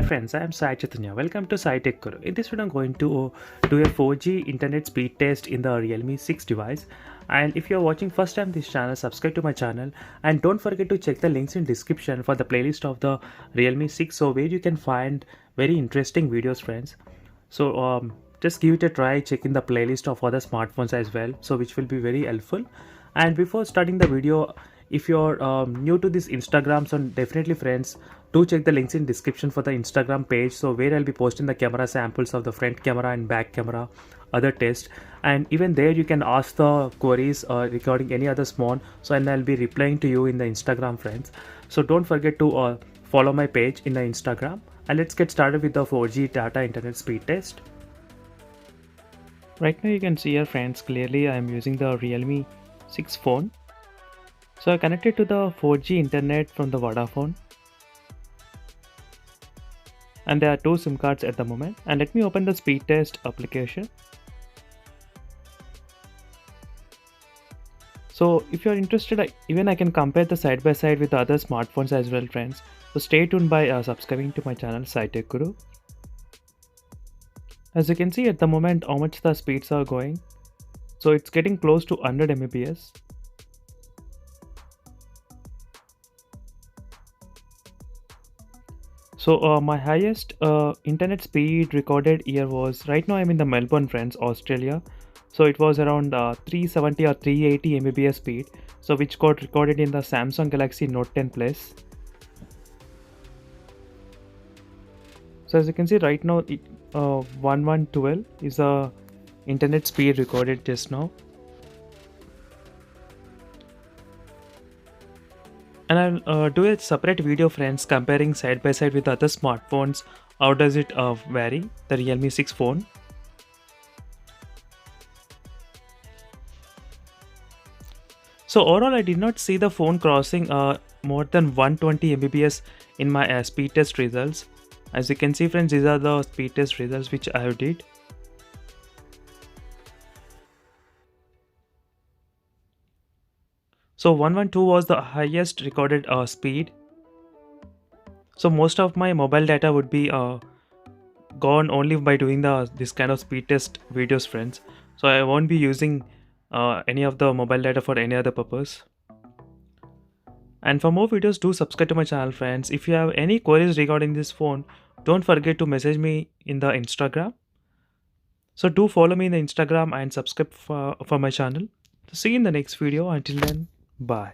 friends, I am Sai Chaitanya. Welcome to Sai Tech Guru. In this video, I'm going to do a 4G internet speed test in the Realme 6 device. And if you're watching first time this channel, subscribe to my channel and don't forget to check the links in description for the playlist of the Realme 6, so where you can find very interesting videos, friends. So just give it a try, check in the playlist of other smartphones as well, so which will be very helpful. And before starting the video, if you're new to this Instagram, so definitely friends, do check the links in description for the Instagram page, so where I'll be posting the camera samples of the front camera and back camera, other tests, and even there you can ask the queries regarding any other small, so and I'll be replying to you in the Instagram, friends. So don't forget to follow my page in the Instagram, and let's get started with the 4G data internet speed test. Right now you can see here, friends, clearly I am using the Realme 6 phone. So I connected to the 4G internet from the Vodafone, and there are two SIM cards at the moment. And let me open the speed test application. So if you're interested, even I can compare the side by side with other smartphones as well, friends. So stay tuned by subscribing to my channel Sai Tech Guru. As you can see at the moment how much the speeds are going. So it's getting close to 100 Mbps. So my highest internet speed recorded here was, right now I'm in the Melbourne, friends, Australia. So it was around 370 or 380 Mbps speed, so which got recorded in the Samsung Galaxy Note 10 Plus. So as you can see right now, 1112 is the internet speed recorded just now. And I'll do a separate video, friends, comparing side by side with other smartphones. How does it vary, the Realme 6 phone. So overall I did not see the phone crossing more than 120 Mbps in my speed test results. As you can see, friends, these are the speed test results which I have did. So 112 was the highest recorded speed. So most of my mobile data would be gone only by doing this kind of speed test videos, friends. So I won't be using any of the mobile data for any other purpose. And for more videos, do subscribe to my channel, friends. If you have any queries regarding this phone, don't forget to message me in the Instagram. So do follow me in the Instagram and subscribe for my channel. So see you in the next video. Until then, bye.